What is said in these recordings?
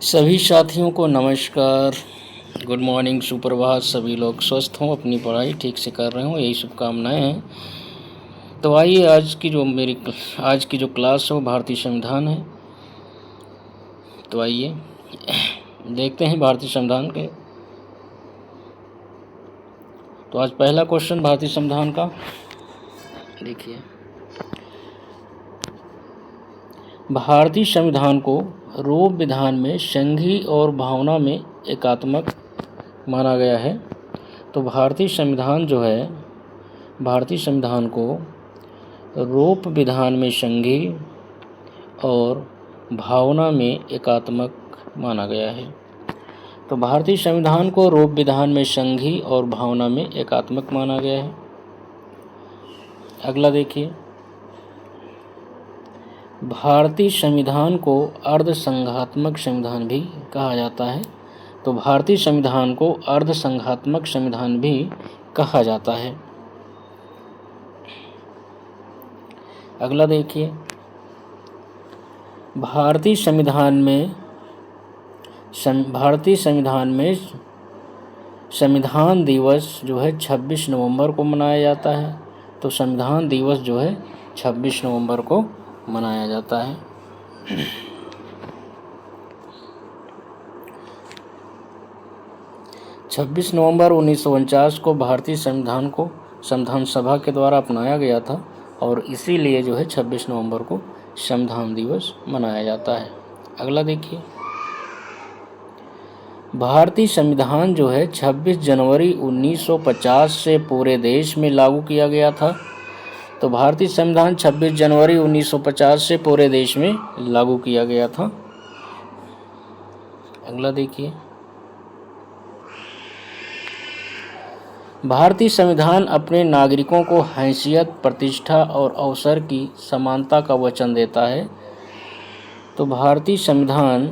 सभी साथियों को नमस्कार, गुड मॉर्निंग, सुप्रभात। सभी लोग स्वस्थ हों, अपनी पढ़ाई ठीक से कर रहे हों, यही शुभकामनाएं हैं। तो आइए, आज की जो क्लास है वो भारतीय संविधान है। तो आइए देखते हैं भारतीय संविधान के। तो आज पहला क्वेश्चन भारतीय संविधान का देखिए, भारतीय संविधान को रूप विधान में संघीय और भावना में एकात्मक माना गया है। तो भारतीय संविधान जो है, भारतीय संविधान को रूप विधान में संघीय और भावना में एकात्मक माना गया है। तो भारतीय संविधान को रूप विधान में संघीय और भावना में एकात्मक माना गया है। अगला देखिए, भारतीय संविधान को अर्धसंघात्मक संविधान भी कहा जाता है। तो भारतीय संविधान को अर्धसंघात्मक संविधान भी कहा जाता है। अगला देखिए, भारतीय संविधान में संविधान दिवस जो है 26 नवंबर को मनाया जाता है। तो संविधान दिवस जो है 26 नवंबर को मनाया जाता है। 26 नवंबर 1949 को भारतीय संविधान को संविधान सभा के द्वारा अपनाया गया था और इसीलिए जो है 26 नवंबर को संविधान दिवस मनाया जाता है। अगला देखिए, भारतीय संविधान जो है 26 जनवरी 1950 से पूरे देश में लागू किया गया था। तो भारतीय संविधान 26 जनवरी 1950 से पूरे देश में लागू किया गया था। अगला देखिए, भारतीय संविधान अपने नागरिकों को हैसियत, प्रतिष्ठा और अवसर की समानता का वचन देता है। तो भारतीय संविधान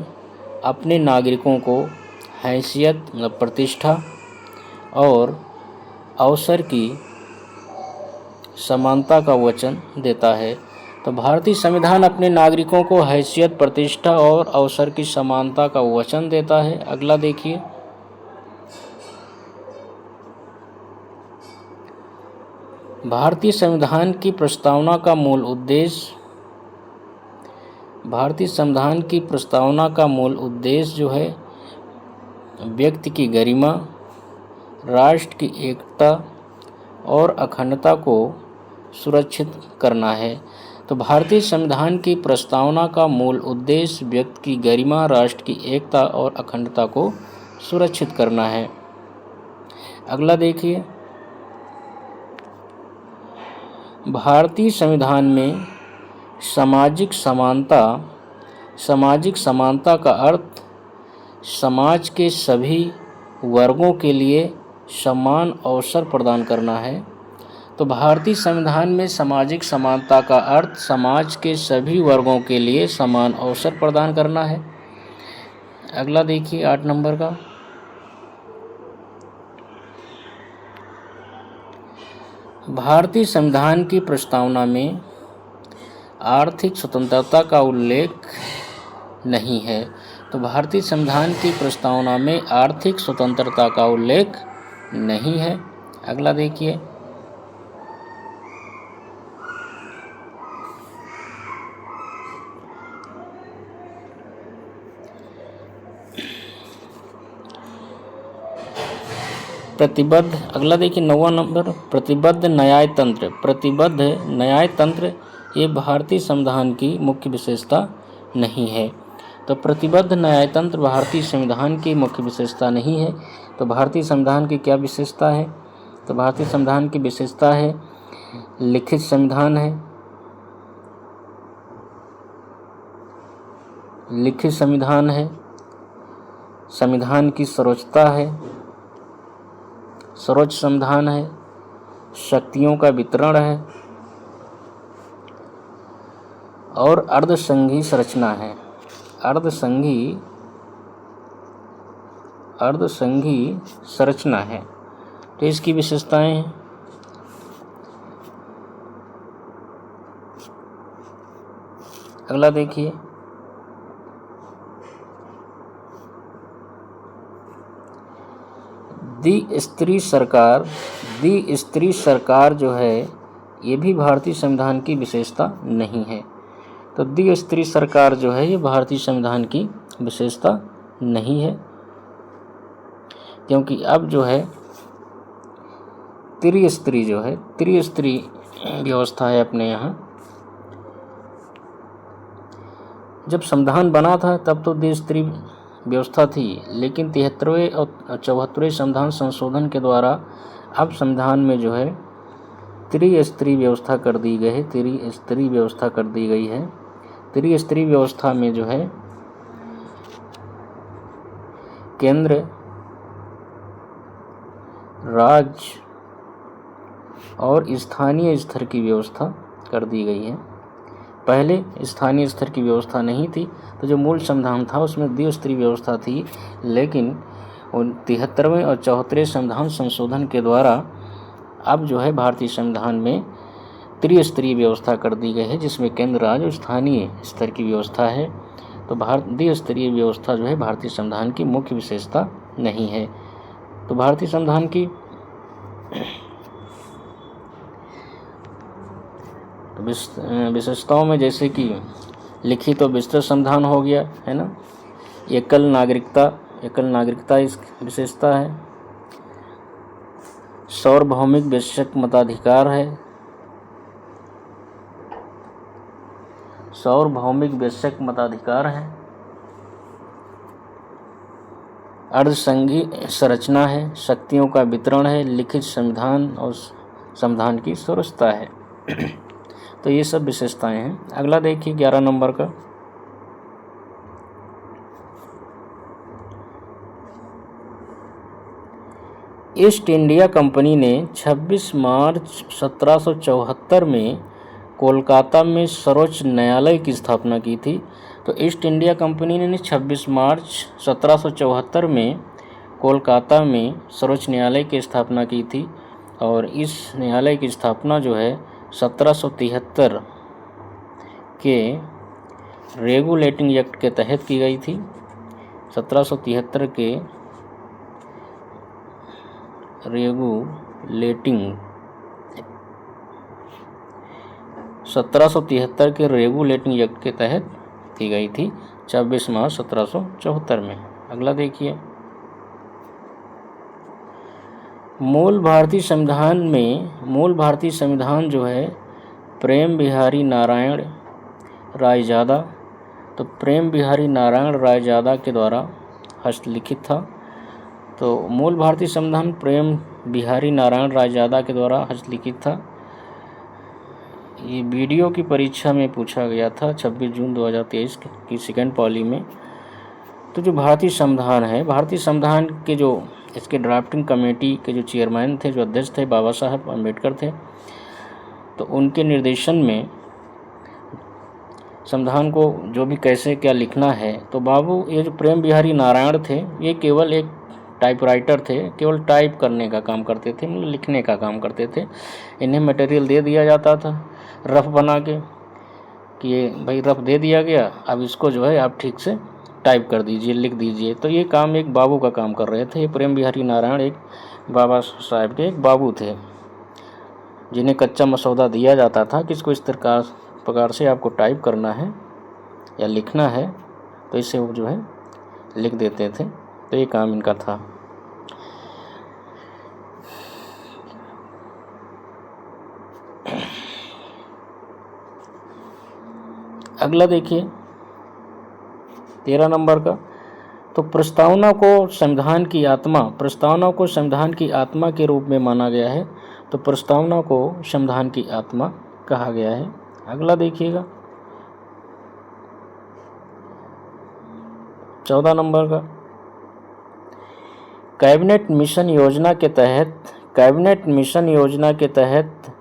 अपने नागरिकों को हैसियत मतलब प्रतिष्ठा और अवसर की समानता का वचन देता है। तो भारतीय संविधान अपने नागरिकों को हैसियत, प्रतिष्ठा और अवसर की समानता का वचन देता है। अगला देखिए, भारतीय संविधान की प्रस्तावना का मूल उद्देश्य, भारतीय संविधान की प्रस्तावना का मूल उद्देश्य जो है व्यक्ति की गरिमा, राष्ट्र की एकता और अखंडता को सुरक्षित करना है। तो भारतीय संविधान की प्रस्तावना का मूल उद्देश्य व्यक्ति की गरिमा, राष्ट्र की एकता और अखंडता को सुरक्षित करना है। अगला देखिए, भारतीय संविधान में सामाजिक समानता का अर्थ समाज के सभी वर्गों के लिए समान अवसर प्रदान करना है। तो भारतीय संविधान में सामाजिक समानता का अर्थ समाज के सभी वर्गों के लिए समान अवसर प्रदान करना है। अगला देखिए, 8 नंबर का, भारतीय संविधान की प्रस्तावना में आर्थिक स्वतंत्रता का उल्लेख नहीं है। तो भारतीय संविधान की प्रस्तावना में आर्थिक स्वतंत्रता का उल्लेख नहीं है। अगला देखिए, प्रतिबद्ध, अगला देखिए 9वां नंबर, प्रतिबद्ध न्याय तंत्र ये भारतीय संविधान की मुख्य विशेषता नहीं है। तो प्रतिबद्ध न्याय तंत्र भारतीय संविधान की मुख्य विशेषता नहीं है। तो भारतीय संविधान की क्या विशेषता है? तो भारतीय संविधान की विशेषता है लिखित संविधान है, लिखित संविधान है, संविधान की सर्वोच्चता है, सर्वोच्च संविधान है, शक्तियों का वितरण है और अर्धसंघीय संरचना है। अर्धसंघीय संरचना है। तो इसकी विशेषताएं हैं। अगला देखिए, द्विस्तरीय सरकार जो है ये भी भारतीय संविधान की विशेषता नहीं है। तो द्विस्तरीय सरकार जो है ये भारतीय संविधान की विशेषता नहीं है, क्योंकि अब जो है त्रिस्तरीय व्यवस्था है अपने यहाँ। जब संविधान बना था तब तो द्विस्तरीय व्यवस्था थी, लेकिन 73वें और 74वें संविधान संशोधन के द्वारा अब संविधान में जो है त्रिस्तरीय व्यवस्था कर दी गई है। त्रिस्तरीय व्यवस्था में जो है केंद्र, राज्य और स्थानीय स्तर की व्यवस्था कर दी गई है। पहले स्थानीय स्तर की व्यवस्था नहीं थी, तो जो मूल संविधान था उसमें द्विस्तरीय व्यवस्था थी, लेकिन 73वें और 74वें संविधान संशोधन के द्वारा अब जो है भारतीय संविधान में त्रिस्तरीय व्यवस्था कर दी गई है, जिसमें केंद्र, राज्य और स्थानीय स्तर की व्यवस्था है। तो द्विस्तरीय व्यवस्था जो है भारतीय संविधान की मुख्य विशेषता नहीं है। तो भारतीय संविधान की विशेषताओं में जैसे कि लिखित और विस्तृत संविधान हो गया है ना, एकल नागरिकता इस विशेषता है, सार्वभौमिक वैश्विक मताधिकार है, अर्धसंघीय संरचना है, शक्तियों का वितरण है, लिखित संविधान और संविधान की सुरक्षा है। तो ये सब विशेषताएं हैं। अगला देखिए 11 नंबर का, ईस्ट इंडिया कंपनी ने 26 मार्च 1774 में कोलकाता में सर्वोच्च न्यायालय की स्थापना की थी। तो ईस्ट इंडिया कंपनी ने 26 मार्च 1774 में कोलकाता में सर्वोच्च न्यायालय की स्थापना की थी, और इस न्यायालय की स्थापना जो है 1773 के रेगुलेटिंग एक्ट के तहत की गई थी। 1773 के रेगुलेटिंग एक्ट के तहत की गई थी 26 मार्च 1774 में। अगला देखिए, मूल भारतीय संविधान जो है प्रेम बिहारी नारायण रायजादा, तो प्रेम बिहारी नारायण रायजादा के द्वारा हस्तलिखित था। तो मूल भारतीय संविधान प्रेम बिहारी नारायण रायजादा के द्वारा हस्तलिखित था। ये वीडियो की परीक्षा में पूछा गया था 26 जून 2023 की सेकेंड पॉली में। तो जो भारतीय संविधान है, भारतीय संविधान के जो इसके ड्राफ्टिंग कमेटी के जो चेयरमैन थे, जो अध्यक्ष थे, बाबा साहब अम्बेडकर थे। तो उनके निर्देशन में संविधान को जो भी कैसे क्या लिखना है, तो ये जो प्रेम बिहारी नारायण थे, ये केवल एक टाइपराइटर थे, केवल टाइप करने का काम करते थे, मतलब लिखने का काम करते थे। इन्हें मटेरियल दे दिया जाता था रफ बना के कि ये भाई रफ दे दिया गया, अब इसको जो है आप ठीक से टाइप कर दीजिए, लिख दीजिए। तो ये काम एक बाबू का काम कर रहे थे। ये प्रेम बिहारी नारायण एक बाबा साहब के एक बाबू थे, जिन्हें कच्चा मसौदा दिया जाता था कि इसको इस प्रकार से आपको टाइप करना है या लिखना है, तो इसे वो जो है लिख देते थे। तो ये काम इनका था। अगला देखिए 13 नंबर का, तो प्रस्तावना को संविधान की आत्मा के रूप में माना गया है। तो प्रस्तावना को संविधान की आत्मा कहा गया है। अगला देखिएगा 14 नंबर का, कैबिनेट मिशन योजना के तहत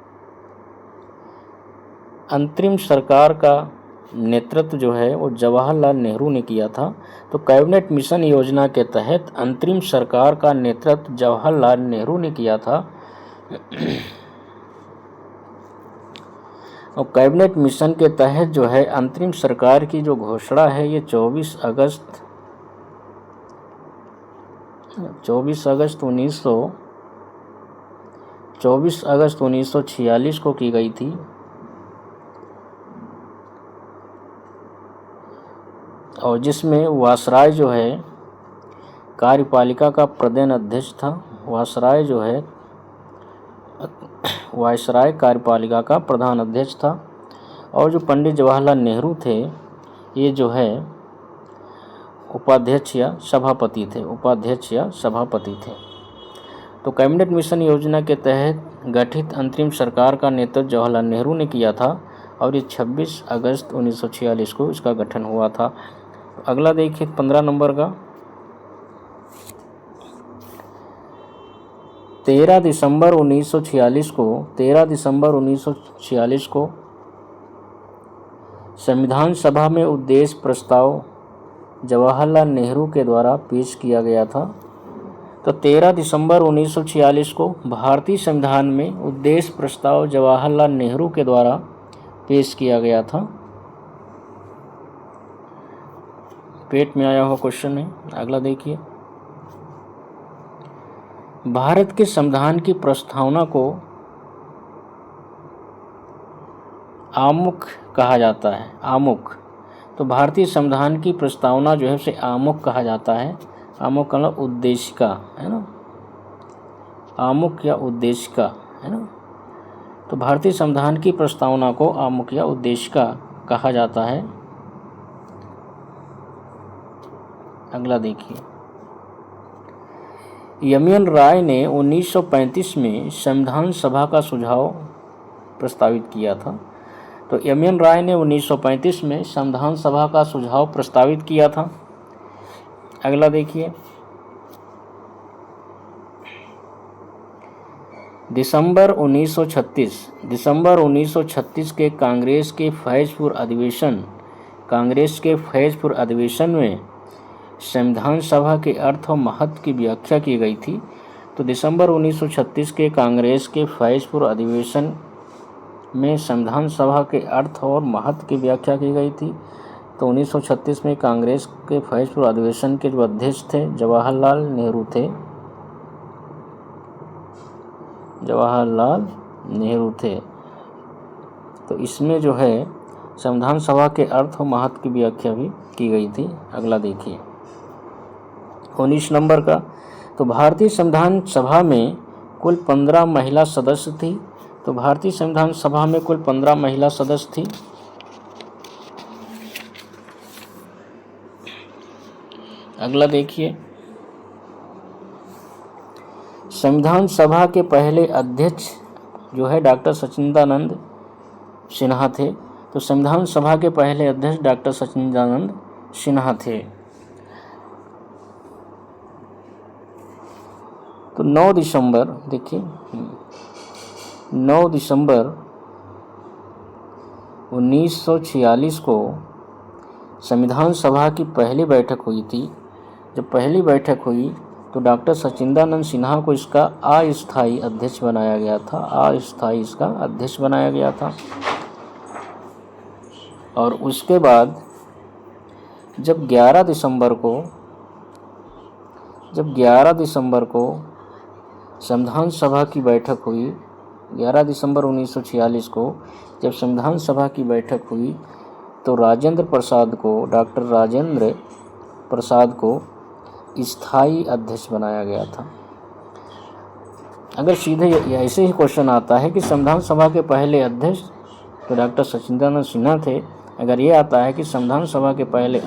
अंतरिम सरकार का नेतृत्व जो है वो जवाहरलाल नेहरू ने किया था। तो कैबिनेट मिशन योजना के तहत अंतरिम सरकार का नेतृत्व जवाहरलाल नेहरू ने किया था। और कैबिनेट मिशन के तहत जो है अंतरिम सरकार की जो घोषणा है ये 24 अगस्त 24 अगस्त 1946 को की गई थी। और जिसमें वायसराय जो है कार्यपालिका का प्रधान अध्यक्ष था। वायसराय कार्यपालिका का प्रधान अध्यक्ष था। और जो पंडित जवाहरलाल नेहरू थे ये जो है उपाध्यक्ष या सभापति थे। तो कैबिनेट मिशन योजना के तहत गठित अंतरिम सरकार का नेतृत्व जवाहरलाल नेहरू ने किया था और ये 26 अगस्त 1946 को इसका गठन हुआ था। अगला देखिए 15 नंबर का 13 दिसंबर 1946 को संविधान सभा में उद्देश्य प्रस्ताव जवाहरलाल नेहरू के द्वारा पेश किया गया था। तो 13 दिसंबर 1946 को भारतीय संविधान में उद्देश्य प्रस्ताव जवाहरलाल नेहरू के द्वारा पेश किया गया था। पेट में आया हुआ क्वेश्चन है। अगला देखिए भारत के संविधान की प्रस्तावना को आमुख कहा जाता है। आमुख, तो भारतीय संविधान की प्रस्तावना जो है उसे आमुख कहा जाता है। आमुख का मतलब उद्देशिका है ना, आमुख या उद्देशिका है ना। तो भारतीय संविधान की प्रस्तावना को आमुख या उद्देशिका कहा जाता है। अगला देखिए एम.एन. राय ने 1935 में संविधान सभा का सुझाव प्रस्तावित किया था। तो एम.एन. राय ने 1935 में संविधान सभा का सुझाव प्रस्तावित किया था। अगला देखिए दिसंबर 1936 के कांग्रेस के फैजपुर अधिवेशन में संविधान सभा के अर्थ और महत्व की व्याख्या की गई थी। तो दिसंबर 1936 के कांग्रेस के फैजपुर अधिवेशन में संविधान सभा के अर्थ और महत्व की व्याख्या की गई थी। तो 1936 में कांग्रेस के फैजपुर अधिवेशन के जो अध्यक्ष थे जवाहरलाल नेहरू थे। तो इसमें जो है संविधान सभा के अर्थ और महत्व की व्याख्या भी की गई थी। अगला देखिए 19 नंबर का तो भारतीय संविधान सभा में कुल 15 महिला सदस्य थी। तो भारतीय संविधान सभा में कुल 15 महिला सदस्य थी। अगला देखिए संविधान सभा के पहले अध्यक्ष जो है डॉक्टर सच्चिदानंद सिन्हा थे। तो संविधान सभा के पहले अध्यक्ष डॉक्टर सच्चिदानंद सिन्हा थे। तो 9 दिसंबर देखिए 9 दिसंबर 1946 को संविधान सभा की पहली बैठक हुई थी। जब पहली बैठक हुई तो डॉक्टर सच्चिदानंद सिन्हा को इसका अस्थायी अध्यक्ष बनाया गया था। और उसके बाद जब 11 दिसंबर को संविधान सभा की बैठक हुई, 11 दिसंबर 1946 को जब संविधान सभा की बैठक हुई तो डॉक्टर राजेंद्र प्रसाद को स्थायी अध्यक्ष बनाया गया था। अगर सीधे ऐसे ही क्वेश्चन आता है कि संविधान सभा के पहले अध्यक्ष तो डॉक्टर सच्चिदानंद सिन्हा थे, अगर ये आता है कि संविधान सभा के पहले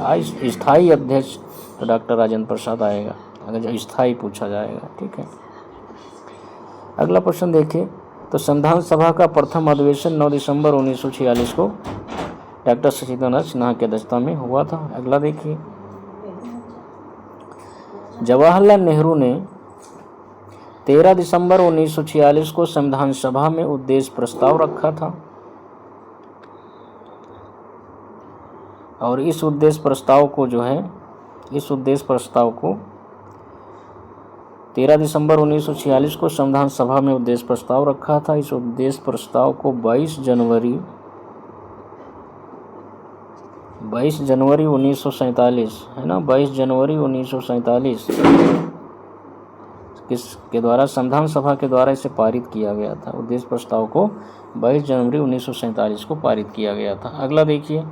स्थायी अध्यक्ष तो डॉक्टर राजेंद्र प्रसाद आएगा, अगर जो स्थायी पूछा जाएगा। ठीक है। अगला प्रश्न देखिए तो संविधान सभा का प्रथम अधिवेशन 9 दिसंबर 1946 को डॉक्टर सच्चिदानंद सिन्हा की अध्यक्षता में हुआ था। अगला देखिए जवाहरलाल नेहरू ने 13 दिसंबर 1946 को संविधान सभा में उद्देश्य प्रस्ताव रखा था और इस उद्देश्य प्रस्ताव को 13 दिसंबर 1946 को संविधान सभा में उद्देश्य प्रस्ताव रखा था। इस उद्देश्य प्रस्ताव को 22 जनवरी 1947 है ना, 22 जनवरी 1947 किसके द्वारा? संविधान सभा के द्वारा इसे पारित किया गया था। उद्देश्य प्रस्ताव को 22 जनवरी 1947 को पारित किया गया था। अगला देखिए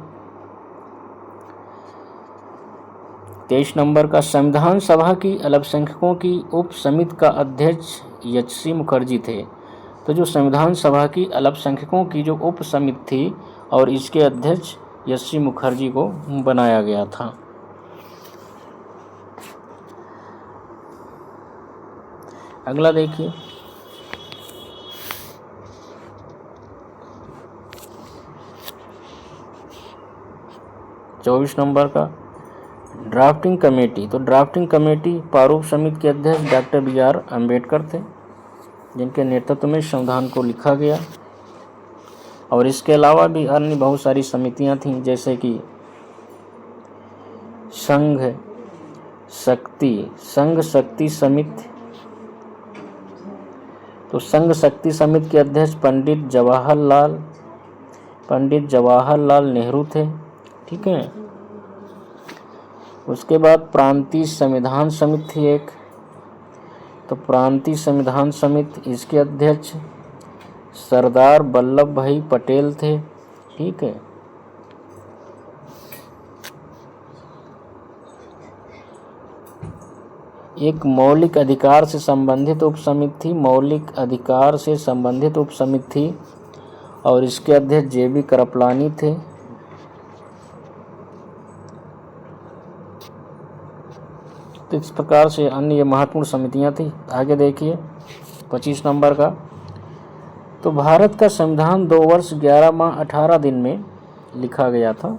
23 नंबर का, संविधान सभा की अल्पसंख्यकों की उप समिति का अध्यक्ष एच.सी. मुखर्जी थे। तो जो संविधान सभा की अल्पसंख्यकों की जो उप समिति थी और इसके अध्यक्ष एच.सी. मुखर्जी को बनाया गया था। अगला देखिए 24 नंबर का, ड्राफ्टिंग कमेटी। तो ड्राफ्टिंग कमेटी प्रारूप समिति के अध्यक्ष डॉक्टर बी.आर. अम्बेडकर थे, जिनके नेतृत्व में संविधान को लिखा गया। और इसके अलावा भी अन्य बहुत सारी समितियां थीं, जैसे कि संघ शक्ति समिति। तो संघ शक्ति समिति के अध्यक्ष पंडित जवाहरलाल नेहरू थे। ठीक है। उसके बाद प्रांतीय संविधान समिति थी एक। तो प्रांतीय संविधान समिति, इसके अध्यक्ष सरदार वल्लभ भाई पटेल थे। ठीक है। एक मौलिक अधिकार से संबंधित उप समिति थी, और इसके अध्यक्ष जे.बी. कृपलानी थे। तो इस प्रकार से अन्य महत्वपूर्ण समितियां थी। आगे देखिए 25 नंबर का, तो भारत का संविधान 2 वर्ष 11 माह 18 दिन में लिखा गया था।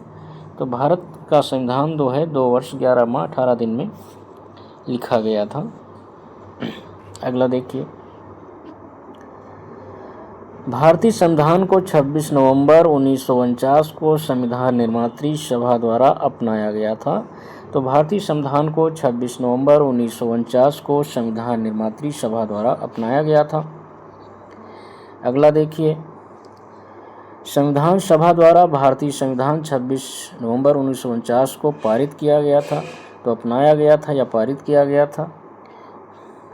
तो भारत का संविधान 2 वर्ष 11 माह 18 दिन में लिखा गया था। अगला देखिए, भारतीय संविधान को 26 नवंबर 1949 को संविधान निर्मात्री सभा द्वारा अपनाया गया था। तो भारतीय संविधान को 26 नवंबर 1949 को संविधान निर्मात्री सभा द्वारा अपनाया गया था। अगला देखिए, संविधान सभा द्वारा भारतीय संविधान 26 नवंबर 1949 को पारित किया गया था। तो अपनाया गया था या पारित किया गया था।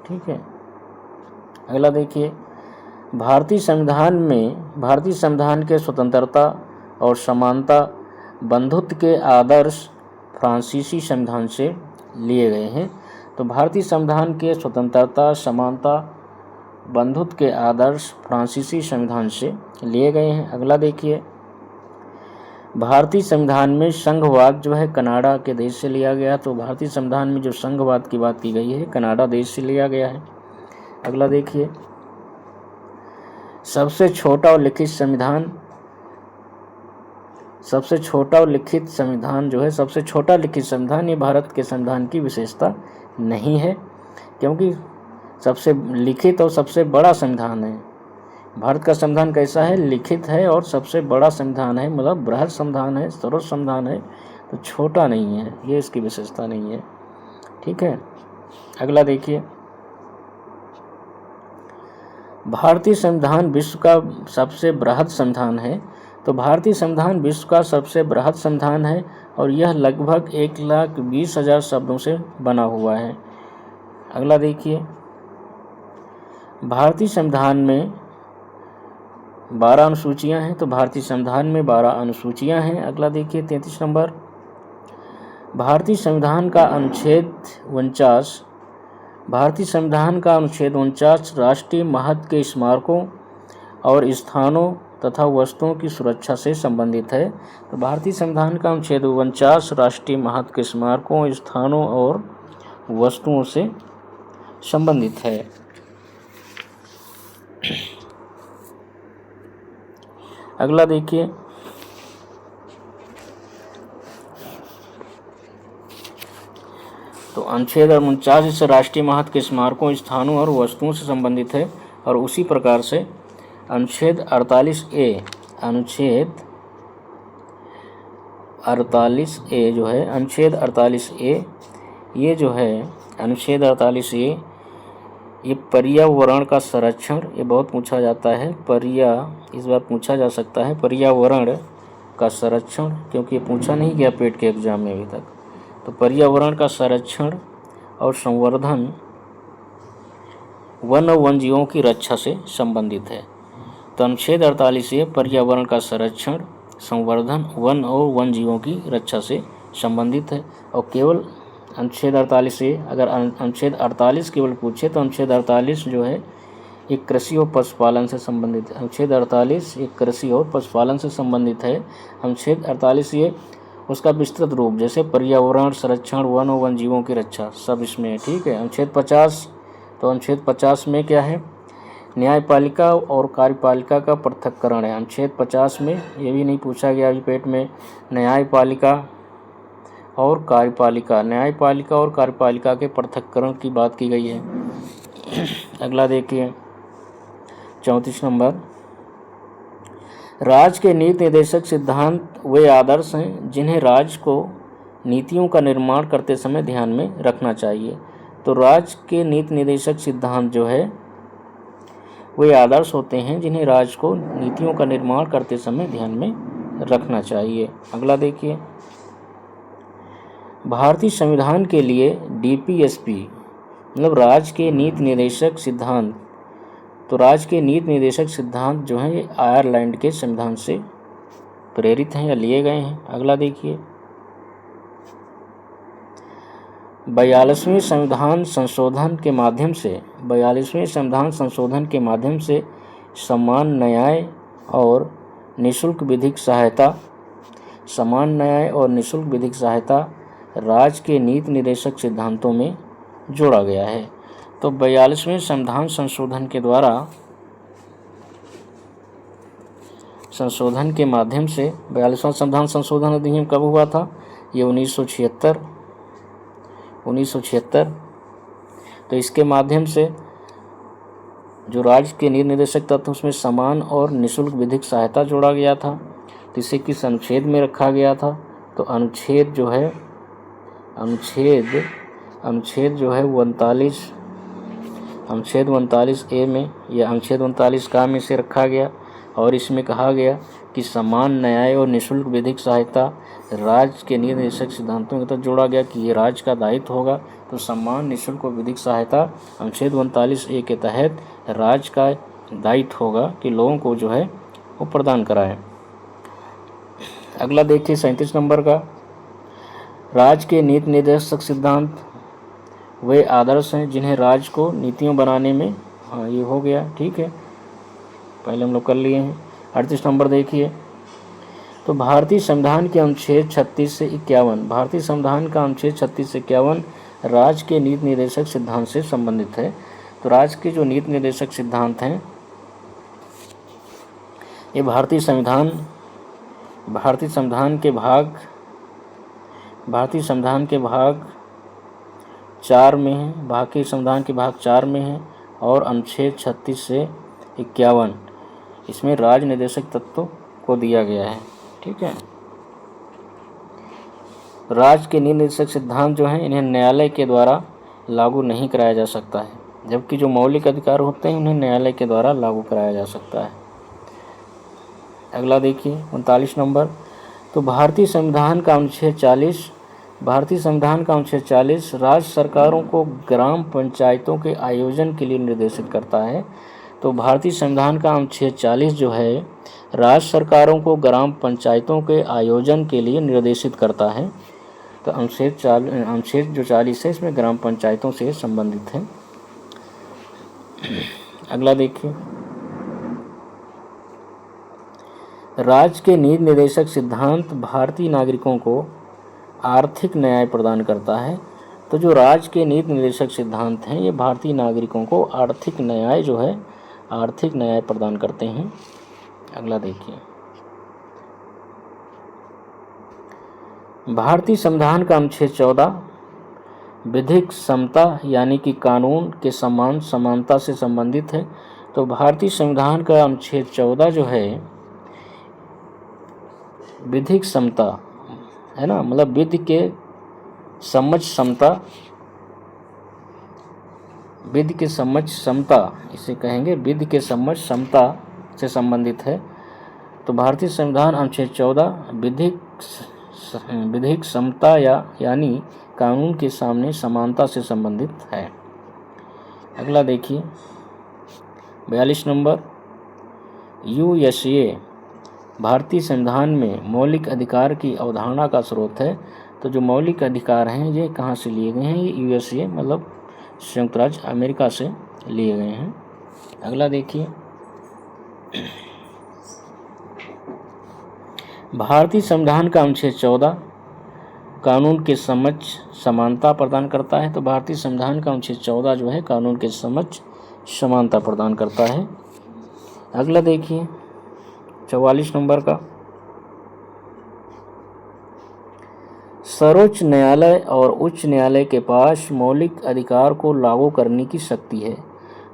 ठीक है। अगला देखिए, भारतीय संविधान के स्वतंत्रता और समानता बंधुत्व के आदर्श फ्रांसीसी संविधान से लिए गए हैं। तो भारतीय संविधान के स्वतंत्रता, समानता, बंधुत्व के आदर्श फ्रांसीसी संविधान से लिए गए हैं। अगला देखिए, भारतीय संविधान में संघवाद जो है कनाडा के देश से लिया गया। तो भारतीय संविधान में जो संघवाद की बात की गई है कनाडा देश से लिया गया है। अगला देखिए, सबसे छोटा और लिखित संविधान ये भारत के संविधान की विशेषता नहीं है, क्योंकि सबसे लिखित और सबसे बड़ा संविधान है। भारत का संविधान कैसा है? लिखित है और सबसे बड़ा संविधान है, मतलब बृहद संविधान है, सर्वोच्च संविधान है। तो छोटा नहीं है, ये इसकी विशेषता नहीं है। ठीक है। अगला देखिए, भारतीय संविधान विश्व का सबसे बृहद संविधान है। तो भारतीय संविधान विश्व का सबसे बृहद संविधान है और यह लगभग 1,20,000 शब्दों से बना हुआ है। अगला देखिए, भारतीय संविधान में 12 अनुसूचियां हैं। तो भारतीय संविधान में 12 अनुसूचियां हैं। अगला देखिए 33 नंबर, भारतीय संविधान का अनुच्छेद 49 राष्ट्रीय महत्व के स्मारकों और स्थानों तथा वस्तुओं की सुरक्षा से संबंधित है। तो भारतीय संविधान का अनुच्छेद 49 राष्ट्रीय महत्व के स्मारकों, स्थानों और वस्तुओं से संबंधित है। अगला देखिए, तो अनुच्छेद 49 से राष्ट्रीय महत्व के स्मारकों, स्थानों और वस्तुओं से संबंधित है। और उसी प्रकार से अनुच्छेद 48A जो है, अनुच्छेद 48A ये जो है, अनुच्छेद 48A ये पर्यावरण का संरक्षण, ये बहुत पूछा जाता है। इस बार पूछा जा सकता है पर्यावरण का संरक्षण, क्योंकि ये पूछा नहीं गया पेट के एग्जाम में अभी तक। तो पर्यावरण का संरक्षण और संवर्धन वन और वन जीवों की रक्षा से संबंधित है। तो अनुच्छेद 48 ये पर्यावरण का संरक्षण, संवर्धन, वन और वन जीवों की रक्षा से संबंधित है। और केवल अनुच्छेद 48 से, अगर अनुच्छेद 48 केवल पूछे तो अनुच्छेद 48 जो है एक कृषि और पशुपालन से संबंधित है। अनुच्छेद 48 एक कृषि और पशुपालन से संबंधित है। अनुच्छेद 48 ये उसका विस्तृत रूप, जैसे पर्यावरण संरक्षण, वन और वन जीवों की रक्षा, सब इसमें है। ठीक है। अनुच्छेद 50, तो अनुच्छेद 50 में क्या है, न्यायपालिका और कार्यपालिका का पृथक्करण है। अनुच्छेद 50 में ये भी नहीं पूछा गया अभी पेट में, न्यायपालिका और कार्यपालिका, न्यायपालिका और कार्यपालिका के पृथक्करण की बात की गई है। अगला देखिए 34 नंबर, राज्य के नीति निर्देशक सिद्धांत वे आदर्श हैं जिन्हें राज्य को नीतियों का निर्माण करते समय ध्यान में रखना चाहिए। तो राज्य के नीति निर्देशक सिद्धांत जो है वे आदर्श होते हैं जिन्हें राज्य को नीतियों का निर्माण करते समय ध्यान में रखना चाहिए। अगला देखिए, भारतीय संविधान के लिए डीपीएसपी मतलब राज्य के नीति निर्देशक सिद्धांत, तो राज्य के नीति निर्देशक सिद्धांत जो हैं ये आयरलैंड के संविधान से प्रेरित हैं या लिए गए हैं। अगला देखिए, 42वें संविधान संशोधन के माध्यम से, 42वें संविधान संशोधन के माध्यम से समान न्याय और निःशुल्क विधिक सहायता, समान न्याय और निःशुल्क विधिक सहायता राज्य के नीति निर्देशक सिद्धांतों में जोड़ा गया है। तो 42वें संविधान संशोधन के द्वारा, संशोधन के माध्यम से, 42वां संविधान संशोधन अधिनियम कब हुआ था, ये 1976। तो इसके माध्यम से जो राज्य के नीति निर्देशक तत्व उसमें समान और निःशुल्क विधिक सहायता जोड़ा गया था। तो इसे किस अनुच्छेद में रखा गया था, तो अनुच्छेद जो है 39, अनुच्छेद 39A में या अनुच्छेद 39 का में से रखा गया। और इसमें कहा गया कि समान न्याय और निःशुल्क विधिक सहायता राज्य के नीति निर्देशक सिद्धांतों के तहत जोड़ा गया कि ये राज्य का दायित्व होगा। तो समान, निःशुल्क और विधिक सहायता अनुच्छेद 39A के तहत राज्य का दायित्व होगा कि लोगों को जो है वो प्रदान कराएं। अगला देखिए 37 नंबर का, राज्य के नीति निर्देशक सिद्धांत वे आदर्श हैं जिन्हें राज्य को नीतियों बनाने में, हाँ ये हो गया, ठीक है, पहले हम लोग कर लिए हैं। 38 नंबर देखिए, तो भारतीय संविधान के अनुच्छेद 36 से 51, भारतीय संविधान का अनुच्छेद 36 से 51 राज्य के नीति निर्देशक सिद्धांत से संबंधित है। तो राज्य के जो नीति निर्देशक सिद्धांत हैं ये भारतीय संविधान के भाग 4 में है, भारतीय संविधान के भाग 4 में है। और अनुच्छेद 36 से 51 इसमें राज्य निर्देशक तत्व को दिया गया है। ठीक है। राज्य के नीति निर्देशक सिद्धांत जो हैं इन्हें न्यायालय के द्वारा लागू नहीं कराया जा सकता है, जबकि जो मौलिक अधिकार होते हैं उन्हें न्यायालय के द्वारा लागू कराया जा सकता है। अगला देखिए 39 नंबर, तो भारतीय संविधान का अनुच्छेद 40 राज्य सरकारों को ग्राम पंचायतों के आयोजन के लिए निर्देशित करता है। तो भारतीय संविधान का अनुच्छेद 40 जो है राज्य सरकारों को ग्राम पंचायतों के आयोजन के लिए निर्देशित करता है। तो अनुच्छेद जो 40 है इसमें ग्राम पंचायतों से संबंधित है। अगला देखिए, राज्य के नीति निर्देशक सिद्धांत भारतीय नागरिकों को आर्थिक न्याय प्रदान करता है। तो जो राज्य के नीति निर्देशक सिद्धांत हैं ये भारतीय नागरिकों को आर्थिक न्याय प्रदान करते हैं। अगला देखिए, भारतीय संविधान का अनुच्छेद 14 विधिक समता यानी कि कानून के समान समानता से संबंधित है। तो भारतीय संविधान का अनुच्छेद 14 जो है विधिक समता है ना, मतलब विधि के समझ समता, इसे कहेंगे विधि के समझ समता से संबंधित है। तो भारतीय संविधान अनुच्छेद 14 विधिक समता यानी कानून के सामने समानता से संबंधित है। अगला देखिए 42 नंबर, यूएसए भारतीय संविधान में मौलिक अधिकार की अवधारणा का स्रोत है। तो जो मौलिक अधिकार हैं ये कहाँ से लिए गए हैं? ये यूएसए मतलब संयुक्त राज्य अमेरिका से लिए गए हैं। अगला देखिए, भारतीय संविधान का अनुच्छेद 14 कानून के समक्ष समानता प्रदान करता है। तो भारतीय संविधान का अनुच्छेद 14 जो है कानून के समक्ष समानता प्रदान करता है। अगला देखिए 44 नंबर का, सर्वोच्च न्यायालय और उच्च न्यायालय के पास मौलिक अधिकार को लागू करने की शक्ति है।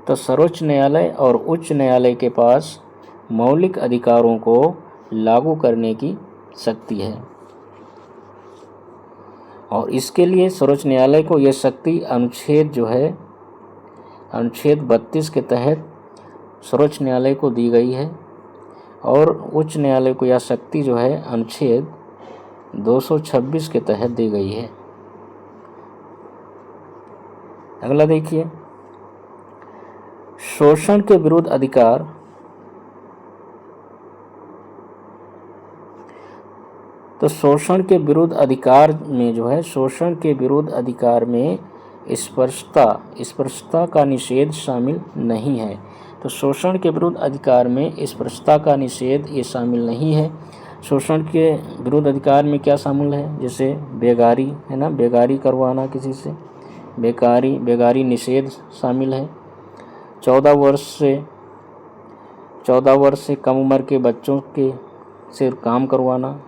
तो सर्वोच्च न्यायालय और उच्च न्यायालय के पास मौलिक अधिकारों को लागू करने की शक्ति है और इसके लिए सर्वोच्च न्यायालय को यह शक्ति अनुच्छेद जो है अनुच्छेद 32 के तहत सर्वोच्च न्यायालय को दी गई है और उच्च न्यायालय को यह शक्ति जो है अनुच्छेद 226 के तहत दी गई है। अगला देखिए, शोषण के विरुद्ध अधिकार। तो शोषण के विरुद्ध अधिकार में जो है शोषण के विरुद्ध अधिकार में स्पर्शता का निषेध शामिल नहीं है। तो शोषण के विरुद्ध अधिकार में स्पर्शता का निषेध ये शामिल नहीं है। शोषण के विरुद्ध अधिकार में क्या शामिल है? जैसे बेगारी है ना, बेगारी करवाना किसी से, बेगारी निषेध शामिल है। 14 वर्ष से कम उम्र के बच्चों के से काम करवाना,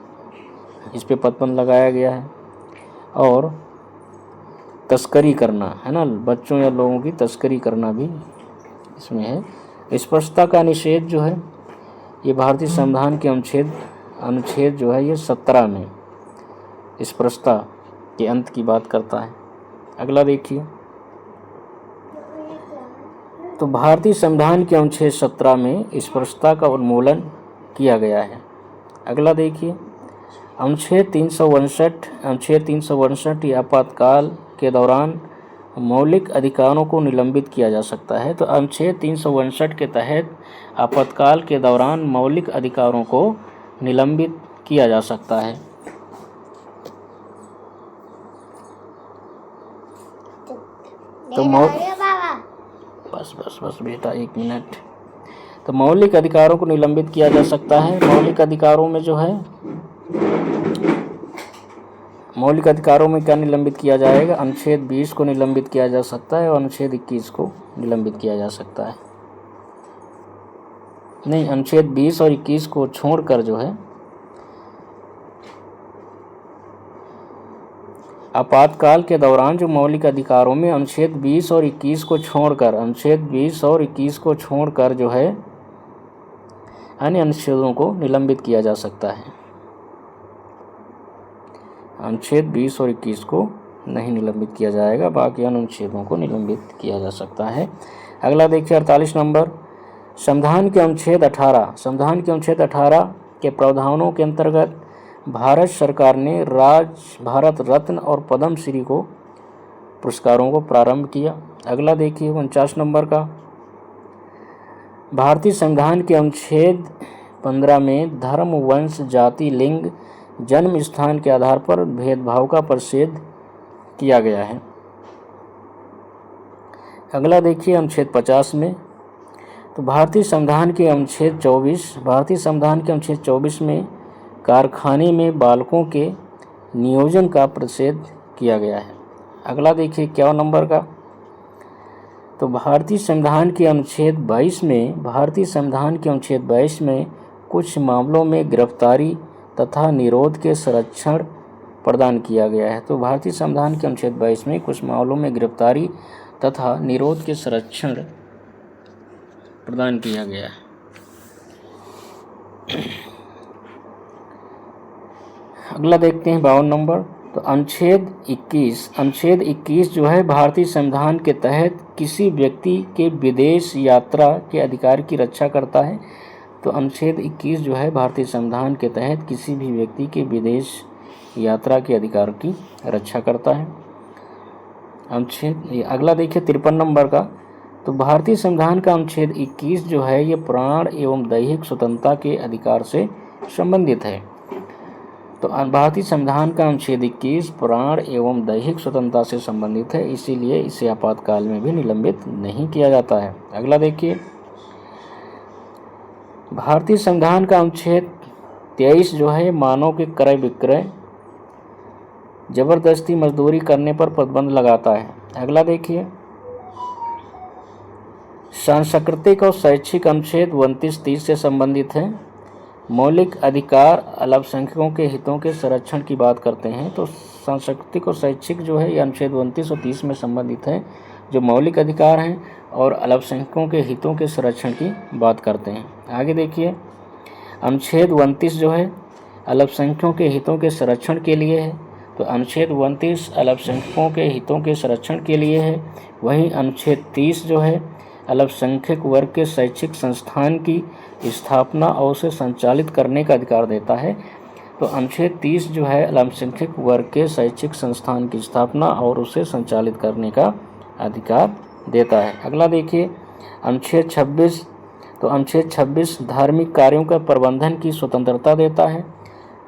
इस पे प्रतिबंध लगाया गया है। और तस्करी करना है ना, बच्चों या लोगों की तस्करी करना भी इसमें है। स्पर्शता का निषेध जो है ये भारतीय संविधान के अनुच्छेद जो है ये 17 में स्पर्शता के अंत की बात करता है। अगला देखिए, तो भारतीय संविधान के अनुच्छेद 17 में स्पर्शता का उन्मूलन किया गया है। अगला देखिए, अनुच्छेद 362 या आपातकाल के दौरान मौलिक अधिकारों को निलंबित किया जा सकता है। तो अनुच्छेद 362 के तहत आपातकाल के दौरान मौलिक अधिकारों को निलंबित किया जा सकता है। तो बस बेटा 1 मिनट। तो मौलिक अधिकारों को निलंबित किया जा सकता है। मौलिक अधिकारों में जो है मौलिक अधिकारों में क्या निलंबित किया जाएगा? अनुच्छेद 20 को निलंबित किया जा सकता है और अनुच्छेद 21 को निलंबित किया जा सकता है। नहीं, अनुच्छेद 20 और 21 को छोड़कर जो है आपातकाल के दौरान जो मौलिक अधिकारों में अनुच्छेद 20 और 21 को छोड़कर जो है अन्य अनुच्छेदों को निलंबित किया जा सकता है। अनुच्छेद 20 और 21 को नहीं निलंबित किया जाएगा, बाकी अनुच्छेदों को निलंबित किया जा सकता है। अगला देखिए 48 नंबर, संविधान के अनुच्छेद 18 के प्रावधानों के अंतर्गत भारत सरकार ने भारत रत्न और पद्म श्री को पुरस्कारों को प्रारंभ किया। अगला देखिए 49 नंबर का, भारतीय संविधान के अनुच्छेद 15 में धर्म, वंश, जाति, लिंग, जन्म स्थान के आधार पर भेदभाव का परिच्छेद किया गया है। अगला देखिए अनुच्छेद 50 में, तो भारतीय संविधान के अनुच्छेद 24 में कारखाने में बालकों के नियोजन का परिच्छेद किया गया है। अगला देखिए 51 नंबर का, तो भारतीय संविधान के अनुच्छेद 22 में कुछ मामलों में गिरफ्तारी तथा निरोध के संरक्षण प्रदान किया गया है। तो भारतीय संविधान के अनुच्छेद 22 में कुछ मामलों में गिरफ्तारी तथा निरोध के संरक्षण प्रदान किया गया है। अगला देखते हैं 52 नंबर, तो अनुच्छेद 21 जो है भारतीय संविधान के तहत किसी व्यक्ति के विदेश यात्रा के अधिकार की रक्षा करता है। तो अनुच्छेद 21 जो है भारतीय संविधान के तहत किसी भी व्यक्ति के विदेश यात्रा के अधिकार की रक्षा करता है। अगला देखिए 53 नंबर का, तो भारतीय संविधान का अनुच्छेद 21 जो है ये प्राण एवं दैहिक स्वतंत्रता के अधिकार से संबंधित है। तो भारतीय संविधान का अनुच्छेद 21 प्राण एवं दैहिक स्वतंत्रता से संबंधित है, इसीलिए इसे आपातकाल में भी निलंबित नहीं किया जाता है। अगला देखिए, भारतीय संविधान का अनुच्छेद 23 जो है मानव के क्रय विक्रय जबरदस्ती मजदूरी करने पर प्रतिबंध लगाता है। अगला देखिए, सांस्कृतिक और शैक्षिक अनुच्छेद 29-30 से संबंधित है। मौलिक अधिकार अल्पसंख्यकों के हितों के संरक्षण की बात करते हैं। तो सांस्कृतिक और शैक्षिक जो है ये अनुच्छेद 29 और 30 में संबंधित है, जो मौलिक अधिकार हैं और अल्पसंख्यकों के हितों के संरक्षण की बात करते हैं। आगे देखिए, अनुच्छेद 29 जो है अल्पसंख्यकों के हितों के संरक्षण के लिए है। तो अनुच्छेद 29 अल्पसंख्यकों के हितों के संरक्षण के लिए है। वहीं अनुच्छेद 30 जो है अल्पसंख्यक वर्ग के शैक्षिक संस्थान की स्थापना और उसे संचालित करने का अधिकार देता है। तो अनुच्छेद 30 जो है अल्पसंख्यक वर्ग के शैक्षिक संस्थान की स्थापना और उसे संचालित करने का अधिकार देता है। अगला देखिए, अनुच्छेद 26। तो अनुच्छेद 26 धार्मिक कार्यों का प्रबंधन की स्वतंत्रता देता है।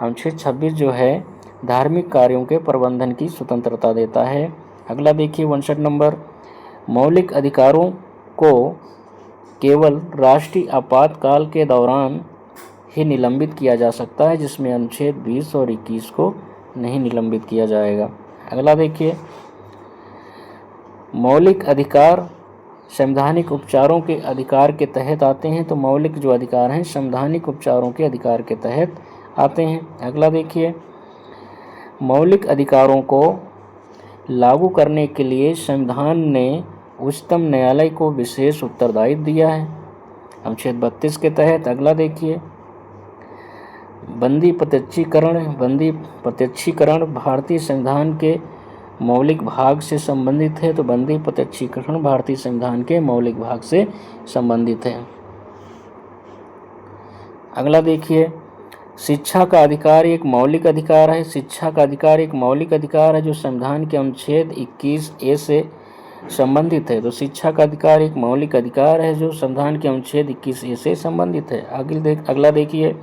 अनुच्छेद 26 जो है धार्मिक कार्यों के प्रबंधन की स्वतंत्रता देता है। अगला देखिए 59 नंबर, मौलिक अधिकारों को केवल राष्ट्रीय आपातकाल के दौरान ही निलंबित किया जा सकता है, जिसमें अनुच्छेद 20 और 21 को नहीं निलंबित किया जाएगा। अगला देखिए, मौलिक अधिकार संवैधानिक उपचारों के अधिकार के तहत आते हैं। तो मौलिक जो अधिकार हैं संवैधानिक उपचारों के अधिकार के तहत आते हैं। अगला देखिए, मौलिक अधिकारों को लागू करने के लिए संविधान ने उच्चतम न्यायालय को विशेष उत्तरदायित्व दिया है, अनुच्छेद 32 के तहत। अगला देखिए, बंदी प्रत्यक्षीकरण भारतीय संविधान के मौलिक भाग से संबंधित है। तो बंदी प्रत्यक्षीकरण भारतीय संविधान के मौलिक भाग से संबंधित है। अगला देखिए, शिक्षा का अधिकार एक मौलिक अधिकार है। शिक्षा का अधिकार एक मौलिक अधिकार है जो संविधान के अनुच्छेद 21A से संबंधित है। तो शिक्षा का अधिकार एक मौलिक अधिकार है जो संविधान के अनुच्छेद 21A से संबंधित है। अगला देखिए,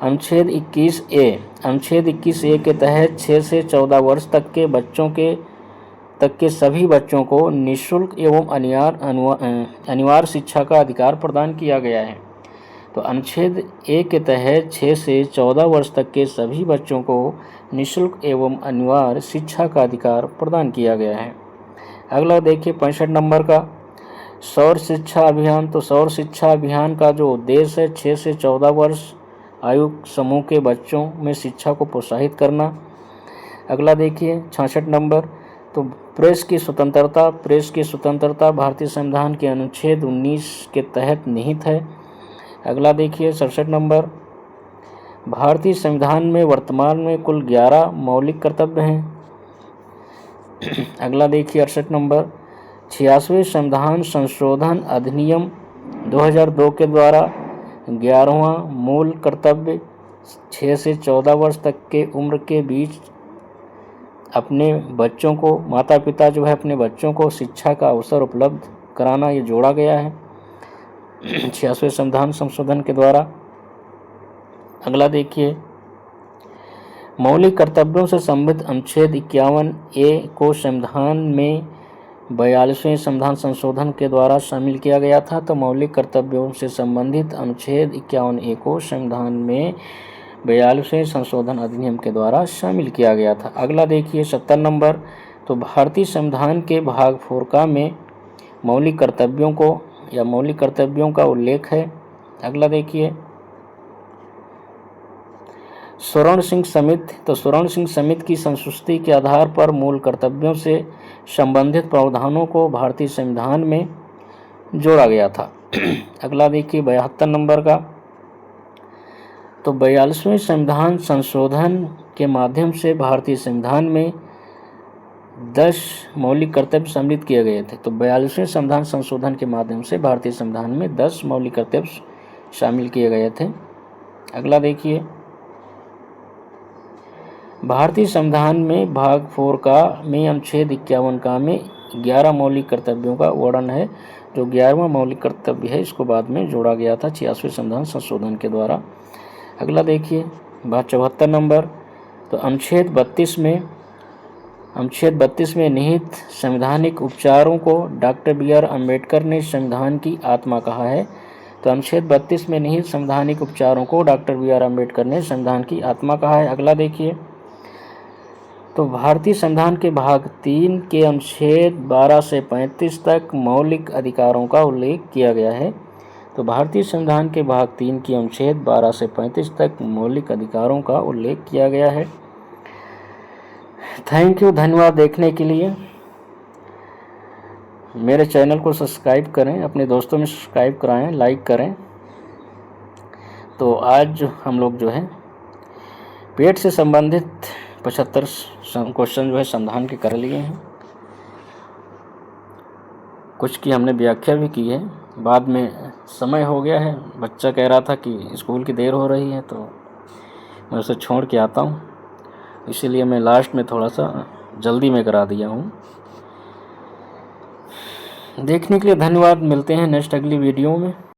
अनुच्छेद 21A। अनुच्छेद 21A के तहत 6 से 14 वर्ष तक के सभी बच्चों को निःशुल्क एवं अनिवार्य शिक्षा का अधिकार प्रदान किया गया है। तो अनुच्छेद A के तहत 6 से 14 वर्ष तक के सभी बच्चों को निःशुल्क एवं अनिवार्य शिक्षा का अधिकार प्रदान किया गया है। अगला देखिए 65 नंबर का, सौर शिक्षा अभियान। तो सौर शिक्षा अभियान का जो उद्देश्य है 6 से 14 वर्ष आयु समूह के बच्चों में शिक्षा को प्रोत्साहित करना। अगला देखिए 66 नंबर, तो प्रेस की स्वतंत्रता भारतीय संविधान के अनुच्छेद 19 के तहत निहित है। अगला देखिए 67 नंबर, भारतीय संविधान में वर्तमान में कुल 11 मौलिक कर्तव्य हैं। अगला देखिए 68 नंबर, 86वें संविधान संशोधन अधिनियम 2002 के द्वारा 11वां मूल कर्तव्य 6 से 14 वर्ष तक के उम्र के बीच अपने बच्चों को, माता पिता जो है अपने बच्चों को शिक्षा का अवसर उपलब्ध कराना, ये जोड़ा गया है 86वें संविधान संशोधन के द्वारा। अगला देखिए, मौलिक कर्तव्यों से संबंधित अनुच्छेद 51A को संविधान में 42वें संविधान संशोधन के द्वारा शामिल किया गया था। तो मौलिक कर्तव्यों से संबंधित अनुच्छेद 51A को संविधान में 42वें संशोधन अधिनियम के द्वारा शामिल किया गया था। अगला देखिए 70 नंबर, तो भारतीय संविधान के भाग 4 में मौलिक कर्तव्यों का उल्लेख है। अगला देखिए स्वर्ण सिंह समिति। तो स्वर्ण सिंह समिति की संस्तुति के आधार पर मूल कर्तव्यों से संबंधित प्रावधानों को भारतीय संविधान में जोड़ा गया था। अगला देखिए 72 नंबर का, तो 42वें संविधान संशोधन के माध्यम से भारतीय संविधान में 10 मौलिक कर्तव्य सम्मिलित किए गए थे। तो 42वें संविधान संशोधन के माध्यम से भारतीय संविधान में 10 मौलिक कर्तव्य शामिल किए गए थे। अगला देखिए, भारतीय संविधान में भाग 4 में अनुच्छेद 51 में 11 मौलिक कर्तव्यों का वर्णन है। जो 11वां मौलिक कर्तव्य है इसको बाद में जोड़ा गया था 86वें संविधान संशोधन के द्वारा। अगला देखिए 74 नंबर, तो अनुच्छेद 32 में निहित संवैधानिक उपचारों को डॉक्टर BR अम्बेडकर ने संविधान की आत्मा कहा है। तो अनुच्छेद 32 में निहित संवैधानिक उपचारों को डॉक्टर BR अम्बेडकर ने संविधान की आत्मा कहा है। अगला देखिए, तो भारतीय संविधान के भाग 3 के अनुच्छेद 12 से 35 तक मौलिक अधिकारों का उल्लेख किया गया है। तो भारतीय संविधान के भाग 3 के अनुच्छेद 12 से 35 तक मौलिक अधिकारों का उल्लेख किया गया है। थैंक यू, धन्यवाद देखने के लिए। मेरे चैनल को सब्सक्राइब करें, अपने दोस्तों में सब्सक्राइब कराएं, लाइक करें। तो आज हम लोग जो है पेट से संबंधित 75 क्वेश्चन जो है संविधान के कर लिए हैं। कुछ की हमने व्याख्या भी की है। बाद में समय हो गया है, बच्चा कह रहा था कि स्कूल की देर हो रही है, तो मैं उसे छोड़ के आता हूँ, इसीलिए मैं लास्ट में थोड़ा सा जल्दी में करा दिया हूँ। देखने के लिए धन्यवाद। मिलते हैं नेक्स्ट अगली वीडियो में।